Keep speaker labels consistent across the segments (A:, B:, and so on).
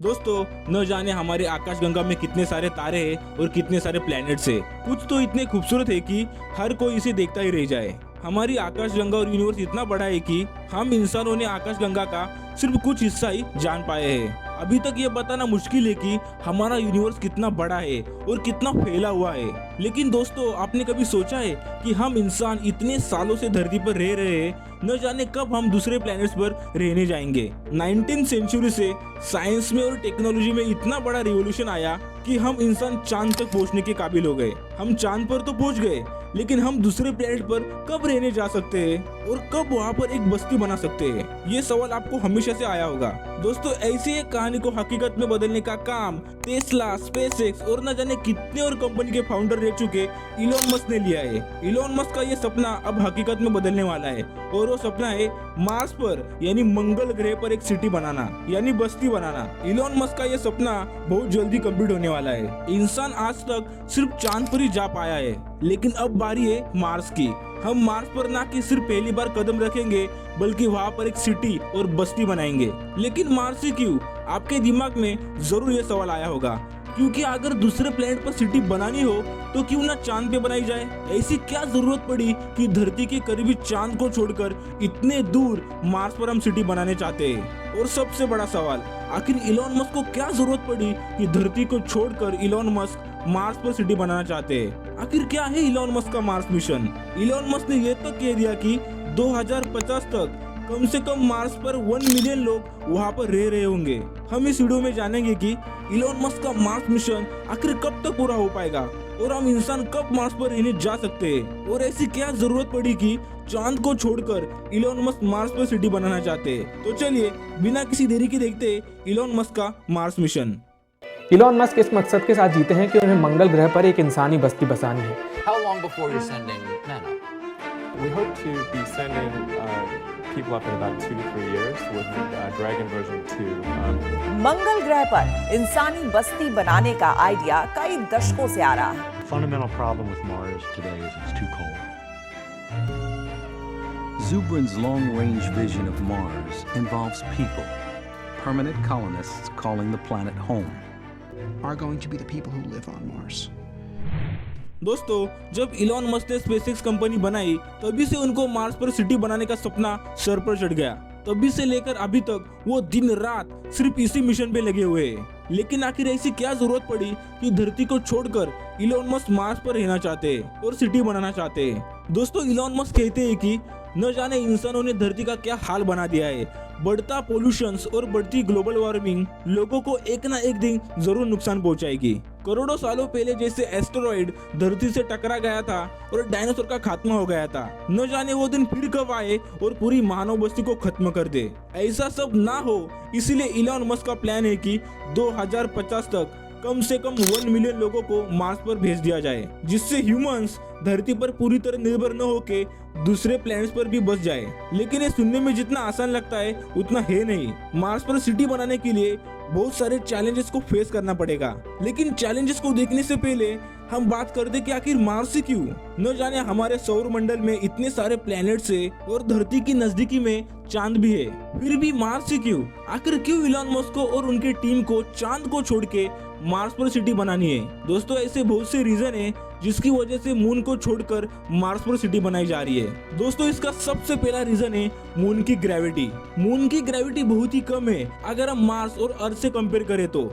A: दोस्तों, न जाने हमारे आकाशगंगा में कितने सारे तारे हैं और कितने सारे प्लैनेट्स हैं। कुछ तो इतने खूबसूरत है कि हर कोई इसे देखता ही रह जाए। हमारी आकाशगंगा और यूनिवर्स इतना बड़ा है कि हम इंसानों ने आकाशगंगा का सिर्फ कुछ हिस्सा ही जान पाए हैं। अभी तक ये बताना मुश्किल है कि हमारा यूनिवर्स कितना बड़ा है और कितना फैला हुआ है। लेकिन दोस्तों, आपने कभी सोचा है कि हम इंसान इतने सालों से धरती पर रह रहे हैं, न जाने कब हम दूसरे प्लैनेट्स पर रहने जाएंगे। 19th सेंचुरी से साइंस में और टेक्नोलॉजी में इतना बड़ा रिवॉल्यूशन आया कि हम इंसान चांद तक पहुंचने के काबिल हो गए। हम चांद पर तो पहुंच गए, लेकिन हम दूसरे प्लेनेट पर कब रहने जा सकते हैं और कब वहाँ पर एक बस्ती बना सकते हैं? ये सवाल आपको हमेशा से आया होगा। दोस्तों, ऐसी एक कहानी को हकीकत में बदलने का काम टेस्ला, स्पेसएक्स और न जाने कितने और कंपनी के फाउंडर रह चुके इलॉन मस्क ने लिया है। इलॉन मस्क का ये सपना अब हकीकत में बदलने वाला है और वो सपना है मार्स पर यानी मंगल ग्रह पर एक सिटी बनाना यानी बस्ती बनाना। इलॉन मस्क का ये सपना बहुत जल्दी कंप्लीट होने वाला है। इंसान आज तक सिर्फ चांद पर ही जा पाया है, लेकिन अब बारी है मार्स की। हम मार्स पर ना कि सिर्फ पहली बार कदम रखेंगे, बल्कि वहाँ पर एक सिटी और बस्ती बनाएंगे। लेकिन मार्स ही क्यों? आपके दिमाग में जरूर ये सवाल आया होगा, क्योंकि अगर दूसरे प्लेनेट पर सिटी बनानी हो तो क्यों ना चांद पे बनाई जाए? ऐसी क्या जरूरत पड़ी कि धरती के करीबी चांद को छोड़कर इतने दूर मार्स पर हम सिटी बनाने चाहते हैं? और सबसे बड़ा सवाल, आखिर इलॉन मस्क को क्या जरूरत पड़ी कि धरती को छोड़कर इलॉन मस्क मार्स पर सिटी बनाना चाहते हैं? आखिर क्या है इलॉन मस्क का मार्स मिशन? इलॉन मस्क ने यह तक कह दिया कि 2050 तक कम से कम मार्स पर 1 मिलियन लोग वहाँ पर रह रहे होंगे। हम इस वीडियो में जानेंगे कि इलॉन मस्क का मार्स मिशन आखिर कब तक पूरा हो पाएगा और हम इंसान कब मार्स पर रहने जा सकते हैं, और ऐसी क्या जरूरत पड़ी कि चांद को छोड़कर इलॉन मस्क मार्स पर सिटी बनाना चाहते हैं। तो चलिए बिना किसी देरी के देखते हैं इलॉन मस्क का मार्स मिशन।
B: इलॉन मस्क इस मकसद के साथ जीते हैं कि उन्हें मंगल ग्रह पर एक इंसानी बस्ती बसानी है।
C: How long before you're sending men up?
D: We hope to be sending people up in about 2 to 3 years with Dragon version 2.
E: मंगल ग्रह पर इंसानी बस्ती बनाने का आइडिया कई दशकों से आ रहा है।
F: Fundamental problem with Mars today is it's too cold.
G: Zubrin's long-range vision of Mars involves people, permanent colonists calling the planet home.
H: Are going to be the people who live on Mars.
A: दोस्तों, जब Elon Musk ने SpaceX company बनाई, तभी से उनको Mars पर city बनाने का सपना सर पर चढ़ गया। तभी से लेकर अभी तक वो दिन रात सिर्फ इसी मिशन पे लगे हुए हैं। लेकिन आखिर ऐसी क्या जरूरत पड़ी कि धरती को छोड़कर इलॉन मस्क मार्स पर रहना चाहते हैं और सिटी बनाना चाहते हैं? दोस्तों, इलॉन मस्क कहते हैं कि न जाने इंसानों ने धरती का क्या हाल बना दिया है। बढ़ता पोल्यूशन और बढ़ती ग्लोबल वार्मिंग लोगों को एक ना एक दिन जरूर नुकसान पहुंचाएगी। करोड़ों सालों पहले जैसे एस्टेरॉइड धरती से टकरा गया था और डायनासोर का खात्मा हो गया था, न जाने वो दिन फिर कब आए और पूरी मानव बस्ती को खत्म कर दे। ऐसा सब ना हो, इसीलिए इलॉन मस्क का प्लान है कि 2050 तक कम से कम 1 मिलियन लोगों को मार्स पर भेज दिया जाए, जिससे ह्यूमंस धरती पर पूरी तरह निर्भर न होके दूसरे प्लैनेट्स पर भी बस जाए। लेकिन ये सुनने में जितना आसान लगता है उतना है नहीं। मार्स पर सिटी बनाने के लिए बहुत सारे चैलेंजेस को फेस करना पड़ेगा। लेकिन चैलेंजेस को देखने से पहले हम बात करते कि आखिर मार्स ही क्यों? न जाने हमारे सौर मंडल में इतने सारे प्लैनेट्स है और धरती की नजदीकी में चांद भी है, फिर भी मार्स ही क्यों? आखिर क्यों इलॉन मस्क को और उनकी टीम को चांद को छोड़ के मार्स पर सिटी बनानी है? दोस्तों, ऐसे बहुत से रीजन है जिसकी वजह से मून को छोड़कर मार्स पर सिटी बनाई जा रही है। दोस्तों, इसका सबसे पहला रीजन है मून की ग्रेविटी। मून की ग्रेविटी बहुत ही कम है अगर हम मार्स और अर्थ से कंपेयर करें तो।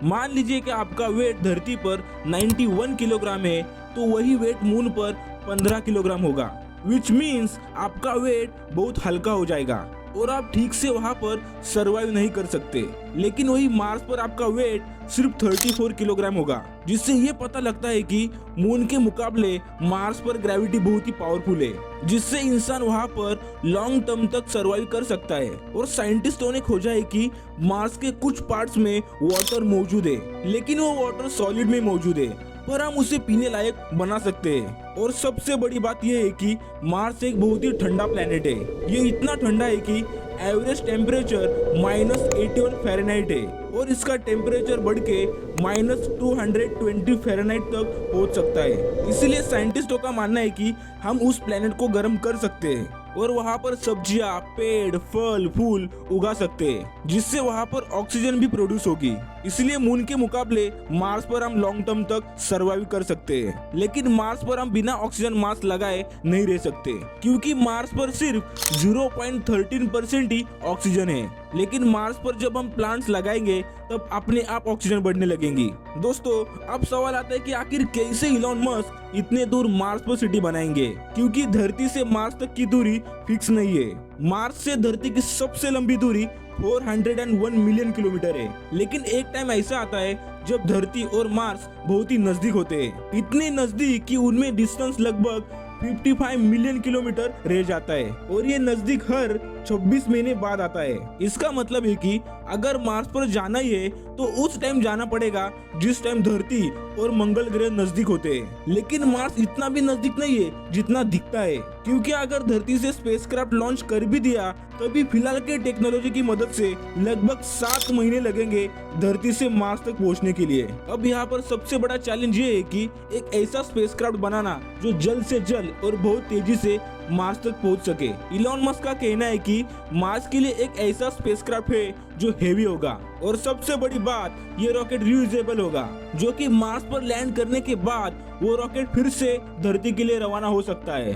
A: मान लीजिए कि आपका वेट धरती पर 91 किलोग्राम है, तो वही वेट मून पर 15 किलोग्राम होगा, विच मीन्स आपका वेट बहुत हल्का हो जाएगा और आप ठीक से वहाँ पर सरवाइव नहीं कर सकते। लेकिन वही मार्स पर आपका वेट सिर्फ 34 किलोग्राम होगा, जिससे ये पता लगता है कि मून के मुकाबले मार्स पर ग्रेविटी बहुत ही पावरफुल है, जिससे इंसान वहाँ पर लॉन्ग टर्म तक सरवाइव कर सकता है। और साइंटिस्टों ने खोजा है कि मार्स के कुछ पार्ट्स में वाटर मौजूद है, लेकिन वो वाटर सॉलिड में मौजूद है, पर हम उसे पीने लायक बना सकते हैं। और सबसे बड़ी बात यह है कि मार्स एक बहुत ही ठंडा प्लेनेट है। ये इतना ठंडा है कि एवरेज टेम्परेचर -81 फ़ारेनहाइट है और इसका टेम्परेचर बढ़ के -220 फ़ारेनहाइट तक पहुंच सकता है। इसलिए साइंटिस्टों का मानना है कि हम उस प्लेनेट को गर्म कर सकते हैं। और वहाँ पर सब्जियाँ, पेड़, फल, फूल उगा सकते हैं, जिससे वहाँ पर ऑक्सीजन भी प्रोड्यूस होगी। इसलिए मून के मुकाबले मार्स पर हम लॉन्ग टर्म तक सर्वाइव कर सकते हैं। लेकिन मार्स पर हम बिना ऑक्सीजन मास्क लगाए नहीं रह सकते, क्योंकि मार्स पर सिर्फ 0.13% ही ऑक्सीजन है। लेकिन मार्स पर जब हम प्लांट्स लगाएंगे तब अपने आप ऑक्सीजन बढ़ने लगेंगी। दोस्तों, अब सवाल आता है कि आखिर कैसे इलॉन मस्क इतने दूर मार्स पर सिटी बनाएंगे, क्योंकि धरती से मार्स तक की दूरी फिक्स नहीं है। मार्स से धरती की सबसे लंबी दूरी 401 मिलियन किलोमीटर है। लेकिन एक टाइम ऐसा आता है जब धरती और मार्स बहुत ही नजदीक होते हैं, इतने नजदीक कि उनमें डिस्टेंस लगभग 55 मिलियन किलोमीटर रह जाता है, और ये नजदीक हर 26 महीने बाद आता है। इसका मतलब है कि अगर मार्स पर जाना ही है तो उस टाइम जाना पड़ेगा जिस टाइम धरती और मंगल ग्रह नजदीक होते हैं। लेकिन मार्स इतना भी नजदीक नहीं है जितना दिखता है, क्योंकि अगर धरती से स्पेसक्राफ्ट लॉन्च कर भी दिया तभी फिलहाल के टेक्नोलॉजी की मदद से लगभग 7 महीने लगेंगे धरती से मार्स तक पहुंचने के लिए। अब यहाँ पर सबसे बड़ा चैलेंज ये है कि एक ऐसा स्पेसक्राफ्ट बनाना जो जल्द से जल्द और बहुत तेजी से मार्स तक पहुंच सके। इलॉन मस्क का कहना है कि मार्स के लिए एक ऐसा स्पेसक्राफ्ट है जो हेवी होगा, और सबसे बड़ी बात, ये रॉकेट रियूजेबल होगा, जो कि मार्स पर लैंड करने के बाद वो रॉकेट फिर से धरती के लिए रवाना हो सकता है।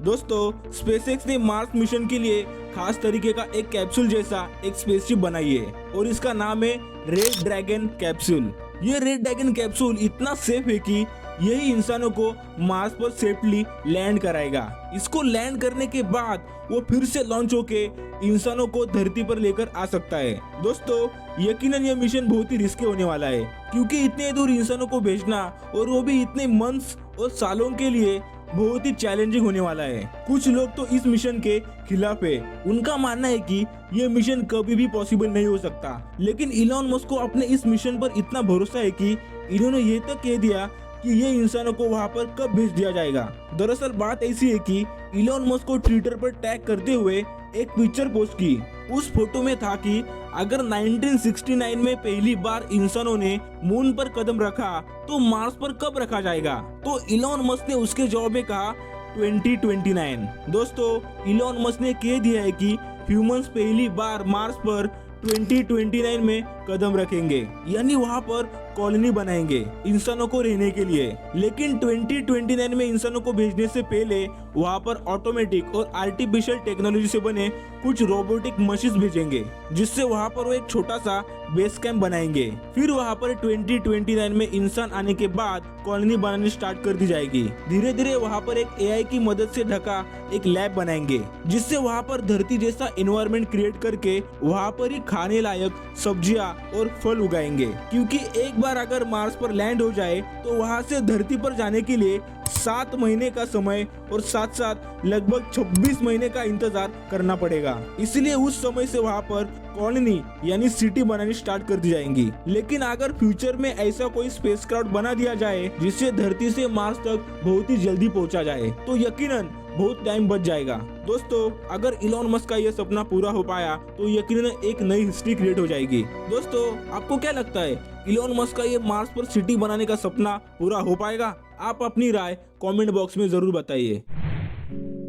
A: दोस्तों, स्पेसएक्स ने मार्स मिशन के लिए खास तरीके का एक कैप्सूल जैसा एक स्पेसशिप बनाई है, और इसका नाम है रेड ड्रैगन कैप्सूल। ये रेड ड्रैगन कैप्सूल इतना सेफ है कि यही इंसानों को मार्स पर सेफली लैंड कराएगा। इसको लैंड करने के बाद वो फिर से लॉन्च होके इंसानों को धरती पर लेकर आ सकता है। दोस्तों, यकीनन ये मिशन बहुत ही रिस्की होने वाला है, क्योंकि इतने दूर इंसानों को भेजना, और वो भी इतने मंथ्स और सालों के लिए, बहुत ही चैलेंजिंग होने वाला है। कुछ लोग तो इस मिशन के खिलाफ है। उनका मानना है कि ये मिशन कभी भी पॉसिबल नहीं हो सकता। लेकिन इलॉन मस्क को अपने इस मिशन पर इतना भरोसा है कि इन्होंने ये तक कह दिया कि ये इंसानों को वहां पर कब भेज दिया जाएगा। दरअसल बात ऐसी है कि इलॉन मस्क को ट्विटर पर टैग करते हुए एक पिक्चर पोस्ट की। उस फोटो में था कि अगर 1969 में पहली बार इंसानों ने मून पर कदम रखा तो मार्स पर कब रखा जाएगा। तो इलॉन मस्क ने उसके जवाब में कहा 2029। दोस्तों, इलॉन मस्क ने कह दिया है कि ह्यूमंस पहली बार मार्स पर 2029 में कदम रखेंगे, यानी वहाँ पर कॉलोनी बनाएंगे इंसानों को रहने के लिए। लेकिन 2029 में इंसानों को भेजने से पहले वहाँ पर ऑटोमेटिक और आर्टिफिशियल टेक्नोलॉजी से बने कुछ रोबोटिक मशीन भेजेंगे, जिससे वहाँ पर वो एक छोटा सा बेस कैंप बनाएंगे। फिर वहाँ पर 2029 में इंसान आने के बाद कॉलोनी बनानी स्टार्ट कर दी जाएगी। धीरे धीरे वहाँ पर एक AI की मदद से ढका एक लैब बनाएंगे, जिससे वहाँ पर धरती जैसा एनवायरनमेंट क्रिएट करके वहाँ पर ही खाने लायक सब्जियां और फल उगाएंगे। क्योंकि एक बार अगर मार्स पर लैंड हो जाए तो वहाँ से धरती पर जाने के लिए 7 महीने का समय और साथ साथ लगभग 26 महीने का इंतजार करना पड़ेगा। इसलिए उस समय से वहाँ पर कॉलोनी यानी सिटी बनानी स्टार्ट कर दी जाएंगी। लेकिन अगर फ्यूचर में ऐसा कोई स्पेसक्राफ्ट बना दिया जाए जिससे धरती से मार्स तक बहुत ही जल्दी पहुंचा जाए तो यकीनन बहुत टाइम बच जाएगा। दोस्तों, अगर इलॉन मस्क का यह सपना पूरा हो पाया तो यकीनन एक नई हिस्ट्री क्रिएट हो जाएगी। दोस्तों, आपको क्या लगता है, इलॉन मस्क का ये मार्स पर सिटी बनाने का सपना पूरा हो पाएगा? आप अपनी राय कमेंट बॉक्स में जरूर बताइए।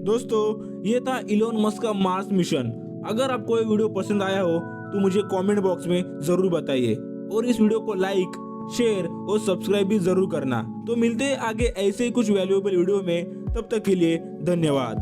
A: दोस्तों, ये था इलॉन मस्क का मार्स मिशन। अगर आपको ये वीडियो पसंद आया हो तो मुझे कमेंट बॉक्स में जरूर बताइए, और इस वीडियो को लाइक, शेयर और सब्सक्राइब भी जरूर करना। तो मिलते हैं आगे ऐसे ही कुछ वैल्यूएबल वीडियो में। तब तक के लिए धन्यवाद।